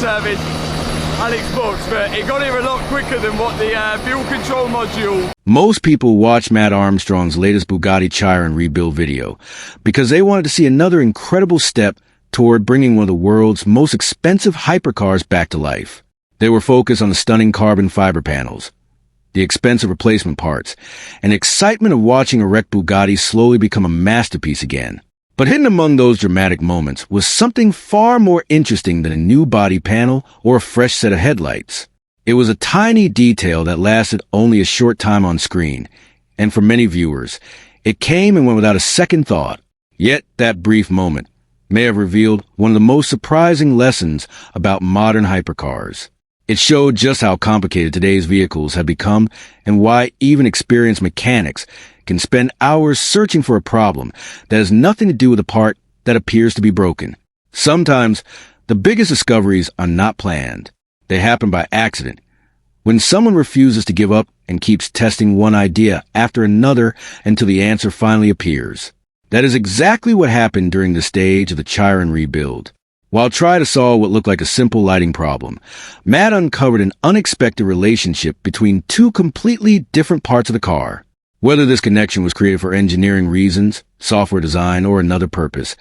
service Alex booked, but it got here a lot quicker than what the fuel control module. Most people watch Matt Armstrong's latest Bugatti Chiron rebuild video because they wanted to see another incredible step toward bringing one of the world's most expensive hypercars back to life. They were focused on the stunning carbon fiber panels, the expensive replacement parts, and the excitement of watching a wrecked Bugatti slowly become a masterpiece again. But hidden among those dramatic moments was something far more interesting than a new body panel or a fresh set of headlights. It was a tiny detail that lasted only a short time on screen, and for many viewers, it came and went without a second thought. Yet that brief moment may have revealed one of the most surprising lessons about modern hypercars. It showed just how complicated today's vehicles have become and why even experienced mechanics can spend hours searching for a problem that has nothing to do with a part that appears to be broken. Sometimes, the biggest discoveries are not planned. They happen by accident. When someone refuses to give up and keeps testing one idea after another until the answer finally appears. That is exactly what happened during the stage of the Chiron rebuild. While trying to solve what looked like a simple lighting problem, Matt uncovered an unexpected relationship between two completely different parts of the car. Whether this connection was created for engineering reasons, software design, or another purpose,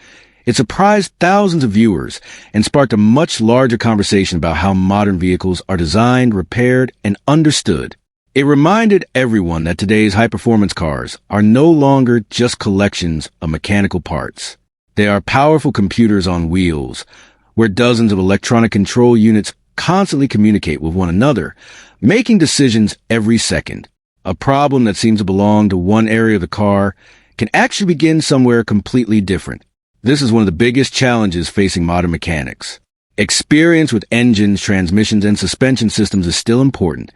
it surprised thousands of viewers and sparked a much larger conversation about how modern vehicles are designed, repaired, and understood. It reminded everyone that today's high-performance cars are no longer just collections of mechanical parts. They are powerful computers on wheels, where dozens of electronic control units constantly communicate with one another, making decisions every second. A problem that seems to belong to one area of the car can actually begin somewhere completely different. This is one of the biggest challenges facing modern mechanics. Experience with engines, transmissions, and suspension systems is still important,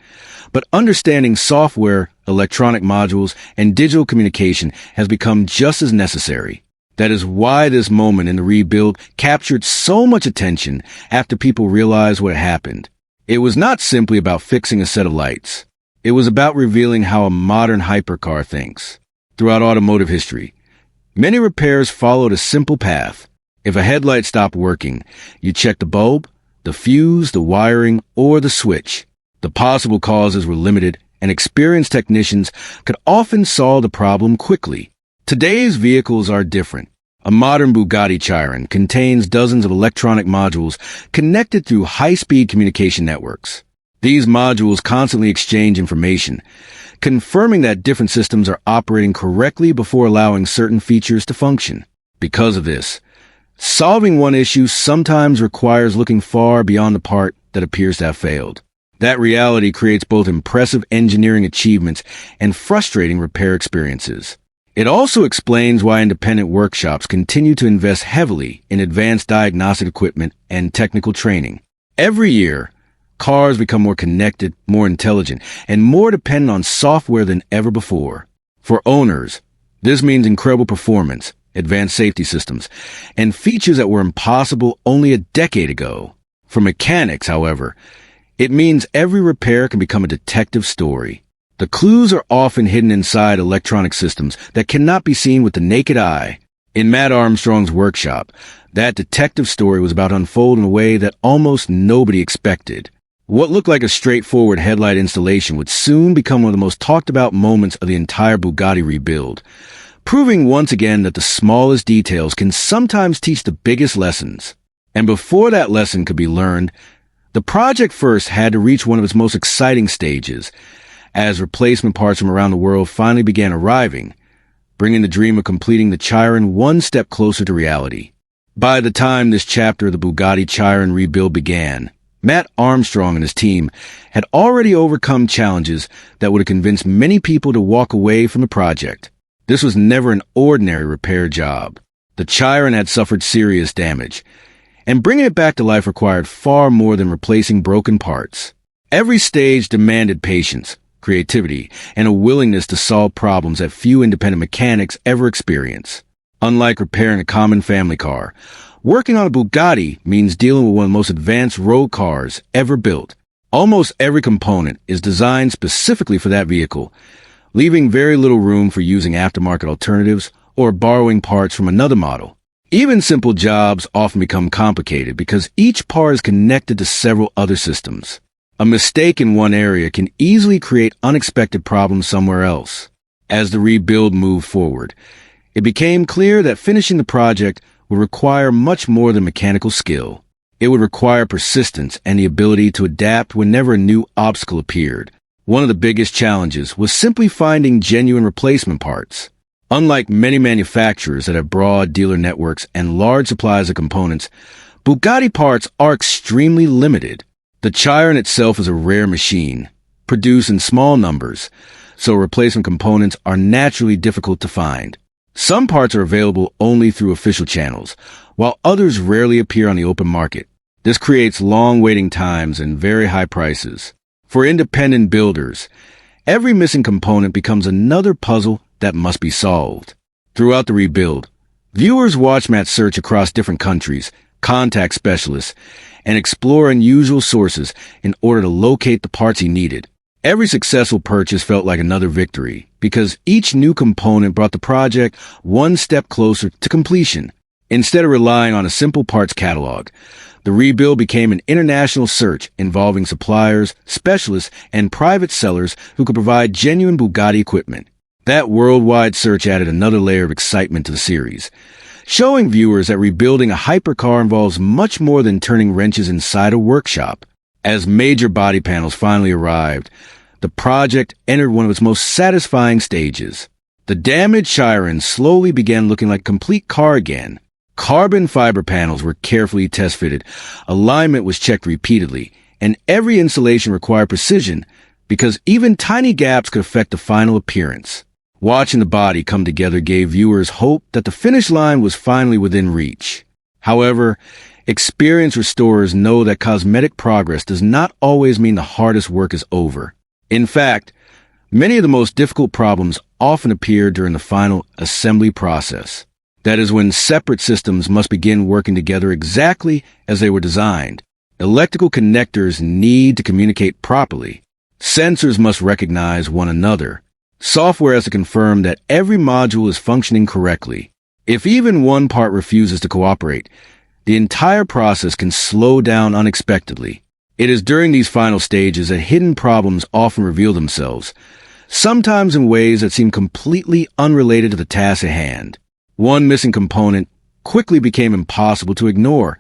but understanding software, electronic modules, and digital communication has become just as necessary. That is why this moment in the rebuild captured so much attention after people realized what happened. It was not simply about fixing a set of lights. It was about revealing how a modern hypercar thinks. Throughout automotive history, many repairs followed a simple path. If a headlight stopped working, you checked the bulb, the fuse, the wiring, or the switch. The possible causes were limited, and experienced technicians could often solve the problem quickly. Today's vehicles are different. A modern Bugatti Chiron contains dozens of electronic modules connected through high-speed communication networks. These modules constantly exchange information, confirming that different systems are operating correctly before allowing certain features to function. Because of this, solving one issue sometimes requires looking far beyond the part that appears to have failed. That reality creates both impressive engineering achievements and frustrating repair experiences. It also explains why independent workshops continue to invest heavily in advanced diagnostic equipment and technical training. Every year, cars become more connected, more intelligent, and more dependent on software than ever before. For owners, this means incredible performance, advanced safety systems, and features that were impossible only a decade ago. For mechanics, however, it means every repair can become a detective story. The clues are often hidden inside electronic systems that cannot be seen with the naked eye. In Matt Armstrong's workshop, that detective story was about to unfold in a way that almost nobody expected. What looked like a straightforward headlight installation would soon become one of the most talked about moments of the entire Bugatti rebuild, proving once again that the smallest details can sometimes teach the biggest lessons. And before that lesson could be learned, the project first had to reach one of its most exciting stages, as replacement parts from around the world finally began arriving, bringing the dream of completing the Chiron one step closer to reality. By the time this chapter of the Bugatti Chiron rebuild began, Matt Armstrong and his team had already overcome challenges that would have convinced many people to walk away from the project. This was never an ordinary repair job. The Chiron had suffered serious damage, and bringing it back to life required far more than replacing broken parts. Every stage demanded patience, creativity, and a willingness to solve problems that few independent mechanics ever experience. Unlike repairing a common family car, working on a Bugatti means dealing with one of the most advanced road cars ever built. Almost every component is designed specifically for that vehicle, leaving very little room for using aftermarket alternatives or borrowing parts from another model. Even simple jobs often become complicated because each part is connected to several other systems. A mistake in one area can easily create unexpected problems somewhere else. As the rebuild moved forward, it became clear that finishing the project would require much more than mechanical skill. It would require persistence and the ability to adapt whenever a new obstacle appeared. One of the biggest challenges was simply finding genuine replacement parts. Unlike many manufacturers that have broad dealer networks and large supplies of components, Bugatti parts are extremely limited. The Chiron itself is a rare machine, produced in small numbers, so replacement components are naturally difficult to find. Some parts are available only through official channels, while others rarely appear on the open market. This creates long waiting times and very high prices. For independent builders, every missing component becomes another puzzle that must be solved. Throughout the rebuild, viewers watch Matt search across different countries, contact specialists, and explore unusual sources in order to locate the parts he needed. Every successful purchase felt like another victory, because each new component brought the project one step closer to completion. Instead of relying on a simple parts catalog, the rebuild became an international search involving suppliers, specialists, and private sellers who could provide genuine Bugatti equipment. That worldwide search added another layer of excitement to the series, showing viewers that rebuilding a hypercar involves much more than turning wrenches inside a workshop. As major body panels finally arrived, the project entered one of its most satisfying stages. The damaged Chiron slowly began looking like a complete car again. Carbon fiber panels were carefully test-fitted, alignment was checked repeatedly, and every installation required precision because even tiny gaps could affect the final appearance. Watching the body come together gave viewers hope that the finish line was finally within reach. However, experienced restorers know that cosmetic progress does not always mean the hardest work is over. In fact, many of the most difficult problems often appear during the final assembly process. That is when separate systems must begin working together exactly as they were designed. Electrical connectors need to communicate properly. Sensors must recognize one another. Software has to confirm that every module is functioning correctly. If even one part refuses to cooperate, the entire process can slow down unexpectedly. It is during these final stages that hidden problems often reveal themselves, sometimes in ways that seem completely unrelated to the task at hand. One missing component quickly became impossible to ignore: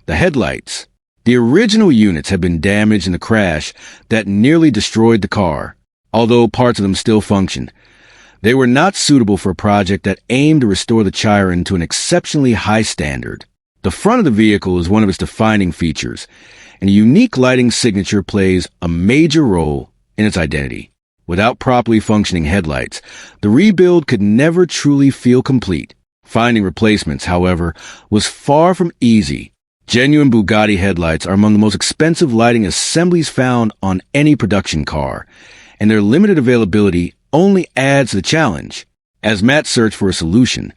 the headlights. The original units had been damaged in a crash that nearly destroyed the car. Although parts of them still functioned, they were not suitable for a project that aimed to restore the Chiron to an exceptionally high standard. The front of the vehicle is one of its defining features, and a unique lighting signature plays a major role in its identity. Without properly functioning headlights, the rebuild could never truly feel complete. Finding replacements, however, was far from easy. Genuine Bugatti headlights are among the most expensive lighting assemblies found on any production car, and their limited availability only adds to the challenge. As Matt searched for a solution,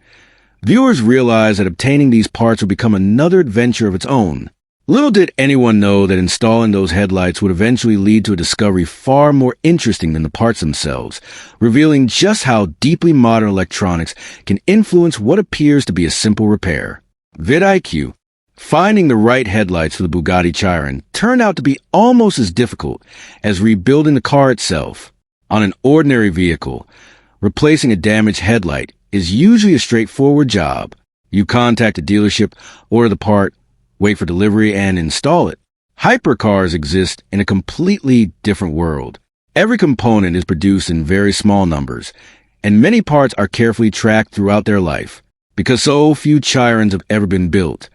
viewers realized that obtaining these parts would become another adventure of its own. Little did anyone know that installing those headlights would eventually lead to a discovery far more interesting than the parts themselves, revealing just how deeply modern electronics can influence what appears to be a simple repair. vidIQ. Finding the right headlights for the Bugatti Chiron turned out to be almost as difficult as rebuilding the car itself. On an ordinary vehicle, replacing a damaged headlight is usually a straightforward job. You contact a dealership, order the part, wait for delivery, and install it. Hypercars exist in a completely different world. Every component is produced in very small numbers, and many parts are carefully tracked throughout their life. Because so few Chirons have ever been built,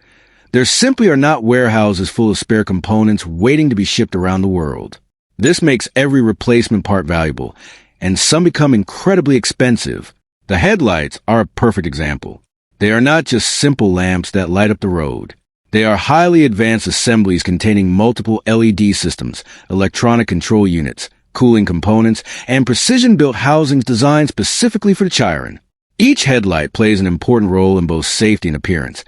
there simply are not warehouses full of spare components waiting to be shipped around the world. This makes every replacement part valuable, and some become incredibly expensive. The headlights are a perfect example. They are not just simple lamps that light up the road. They are highly advanced assemblies containing multiple LED systems, electronic control units, cooling components, and precision-built housings designed specifically for the Chiron. Each headlight plays an important role in both safety and appearance,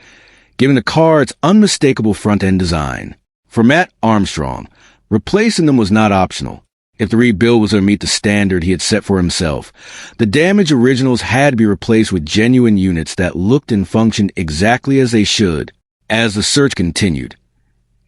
giving the car its unmistakable front-end design. For Matt Armstrong, replacing them was not optional. if the rebuild was going to meet the standard he had set for himself. The damaged originals had to be replaced with genuine units that looked and functioned exactly as they should. As the search continued,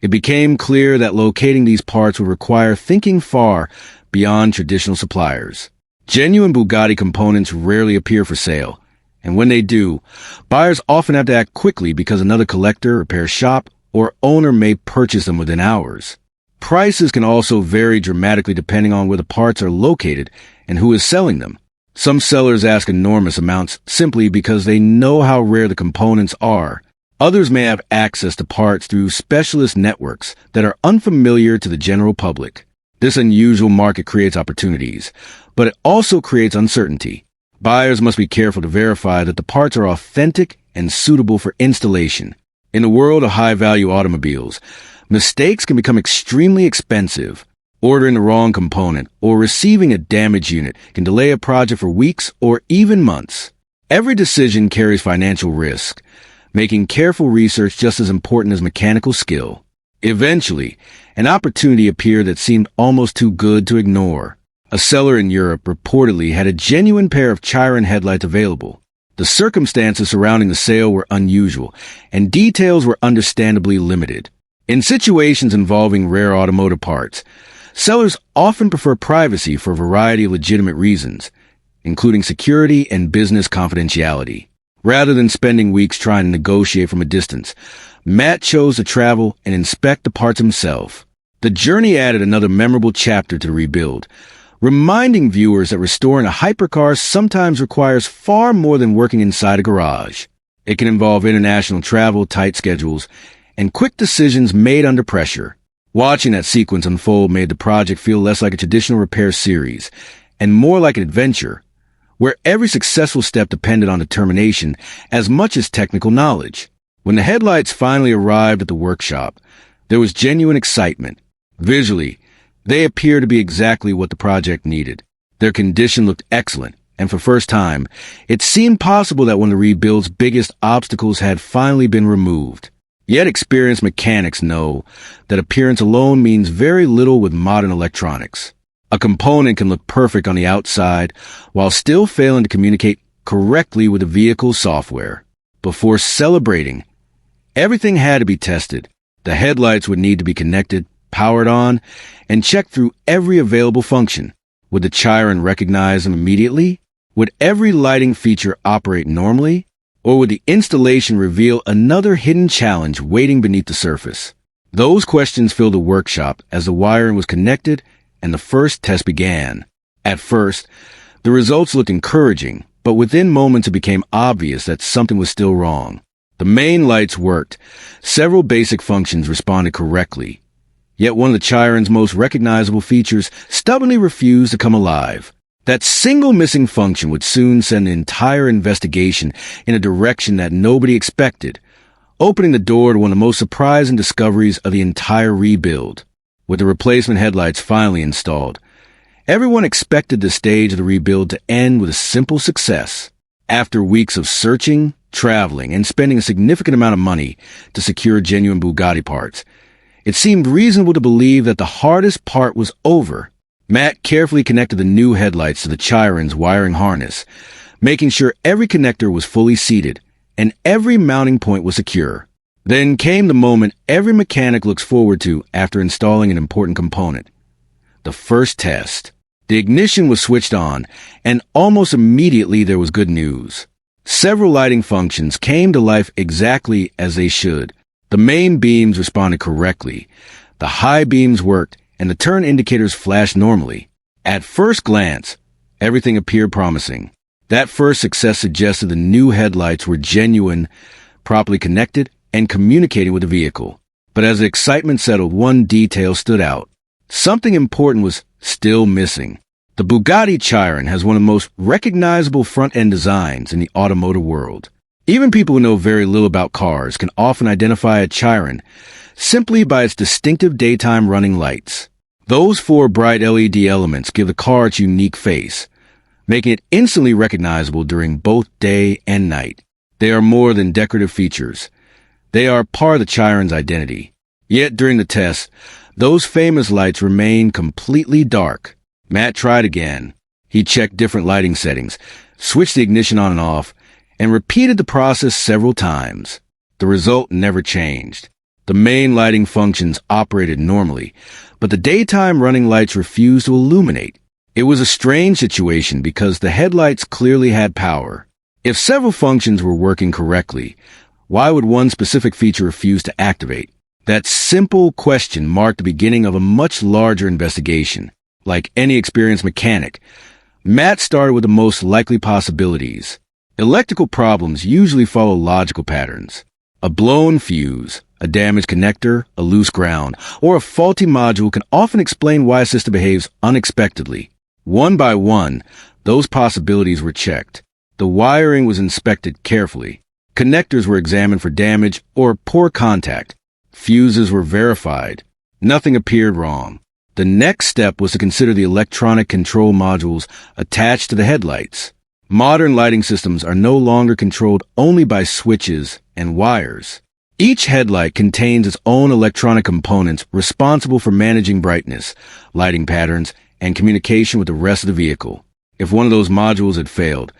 it became clear that locating these parts would require thinking far beyond traditional suppliers. Genuine Bugatti components rarely appear for sale, and when they do, buyers often have to act quickly because another collector, repair shop, or owner may purchase them within hours. Prices can also vary dramatically depending on where the parts are located and who is selling them. Some sellers ask enormous amounts simply because they know how rare the components are. Others may have access to parts through specialist networks that are unfamiliar to the general public. This unusual market creates opportunities, but it also creates uncertainty. Buyers must be careful to verify that the parts are authentic and suitable for installation. In the world of high-value automobiles, mistakes can become extremely expensive. Ordering the wrong component or receiving a damaged unit can delay a project for weeks or even months. Every decision carries financial risk, making careful research just as important as mechanical skill. Eventually, an opportunity appeared that seemed almost too good to ignore. A seller in Europe reportedly had a genuine pair of Chiron headlights available. The circumstances surrounding the sale were unusual, and details were understandably limited. In situations involving rare automotive parts, sellers often prefer privacy for a variety of legitimate reasons, including security and business confidentiality. Rather than spending weeks trying to negotiate from a distance, Matt chose to travel and inspect the parts himself. The journey added another memorable chapter to the rebuild, reminding viewers that restoring a hypercar sometimes requires far more than working inside a garage. It can involve international travel, tight schedules, and quick decisions made under pressure. Watching that sequence unfold made the project feel less like a traditional repair series and more like an adventure, where every successful step depended on determination as much as technical knowledge. When the headlights finally arrived at the workshop, there was genuine excitement. Visually, they appeared to be exactly what the project needed. Their condition looked excellent, and for the first time, it seemed possible that one of the rebuild's biggest obstacles had finally been removed. Yet experienced mechanics know that appearance alone means very little with modern electronics. A component can look perfect on the outside while still failing to communicate correctly with the vehicle's software. Before celebrating, everything had to be tested. The headlights would need to be connected, powered on, and checked through every available function. Would the Chiron recognize them immediately? Would every lighting feature operate normally? Or would the installation reveal another hidden challenge waiting beneath the surface? Those questions filled the workshop as the wiring was connected and the first test began. At first, the results looked encouraging, but within moments it became obvious that something was still wrong. The main lights worked. Several basic functions responded correctly. Yet one of the Chiron's most recognizable features stubbornly refused to come alive. That single missing function would soon send the entire investigation in a direction that nobody expected, opening the door to one of the most surprising discoveries of the entire rebuild. With the replacement headlights finally installed, everyone expected the stage of the rebuild to end with a simple success. After weeks of searching, traveling, and spending a significant amount of money to secure genuine Bugatti parts, it seemed reasonable to believe that the hardest part was over. Matt carefully connected the new headlights to the Chiron's wiring harness, making sure every connector was fully seated and every mounting point was secure. Then came the moment every mechanic looks forward to after installing an important component: the first test. The ignition was switched on, and almost immediately there was good news. Several lighting functions came to life exactly as they should. The main beams responded correctly, the high beams worked, and the turn indicators flashed normally. At first glance, everything appeared promising. That first success suggested the new headlights were genuine, properly connected, and communicating with the vehicle. But as the excitement settled, one detail stood out. Something important was still missing. The Bugatti Chiron has one of the most recognizable front-end designs in the automotive world. Even people who know very little about cars can often identify a Chiron simply by its distinctive daytime running lights. Those four bright LED elements give the car its unique face, making it instantly recognizable during both day and night. They are more than decorative features. They are part of the Chiron's identity. Yet during the test, those famous lights remained completely dark. Matt tried again. He checked different lighting settings, switched the ignition on and off, and repeated the process several times. The result never changed. The main lighting functions operated normally, but the daytime running lights refused to illuminate. It was a strange situation because the headlights clearly had power. If several functions were working correctly, why would one specific feature refuse to activate? That simple question marked the beginning of a much larger investigation. Like any experienced mechanic, Matt started with the most likely possibilities. Electrical problems usually follow logical patterns. A blown fuse, a damaged connector, a loose ground, or a faulty module can often explain why a system behaves unexpectedly. One by one, those possibilities were checked. The wiring was inspected carefully. Connectors were examined for damage or poor contact. Fuses were verified. Nothing appeared wrong. The next step was to consider the electronic control modules attached to the headlights. Modern lighting systems are no longer controlled only by switches and wires. Each headlight contains its own electronic components responsible for managing brightness, lighting patterns, and communication with the rest of the vehicle. If one of those modules had failed,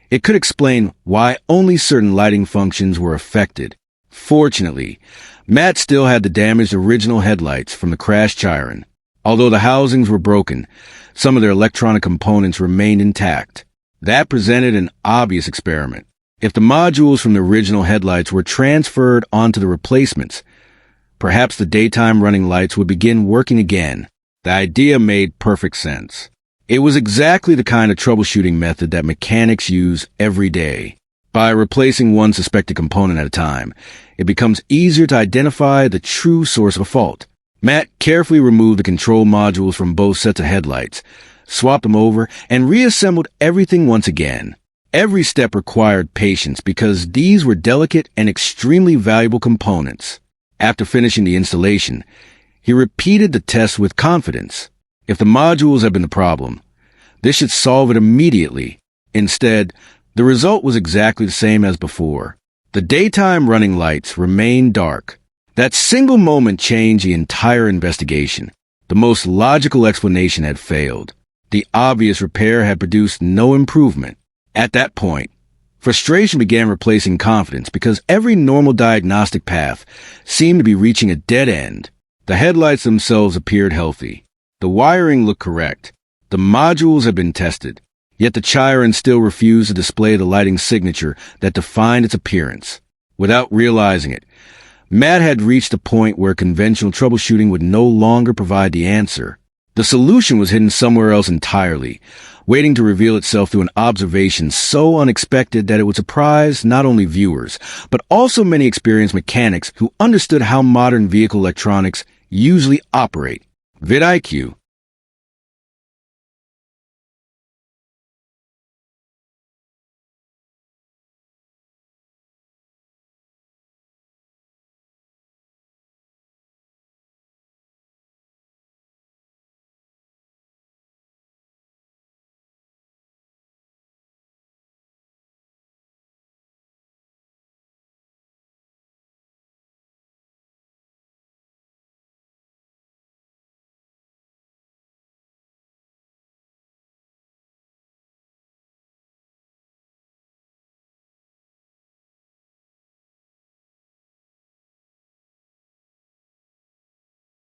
it could explain why only certain lighting functions were affected. Fortunately, Matt still had the damaged original headlights from the crashed Chiron. Although the housings were broken, some of their electronic components remained intact. That presented an obvious experiment. If the modules from the original headlights were transferred onto the replacements, perhaps the daytime running lights would begin working again. The idea made perfect sense. It was exactly the kind of troubleshooting method that mechanics use every day. By replacing one suspected component at a time, it becomes easier to identify the true source of a fault. Matt carefully removed the control modules from both sets of headlights, swapped them over, and reassembled everything once again. Every step required patience because these were delicate and extremely valuable components. After finishing the installation, he repeated the test with confidence. If the modules had been the problem, this should solve it immediately. Instead, the result was exactly the same as before. The daytime running lights remained dark. That single moment changed the entire investigation. The most logical explanation had failed. The obvious repair had produced no improvement. At that point, frustration began replacing confidence because every normal diagnostic path seemed to be reaching a dead end. The headlights themselves appeared healthy. The wiring looked correct. The modules had been tested. Yet the Chiron still refused to display the lighting signature that defined its appearance. Without realizing it, Matt had reached a point where conventional troubleshooting would no longer provide the answer. The solution was hidden somewhere else entirely, waiting to reveal itself through an observation so unexpected that it would surprise not only viewers, but also many experienced mechanics who understood how modern vehicle electronics usually operate. vidIQ,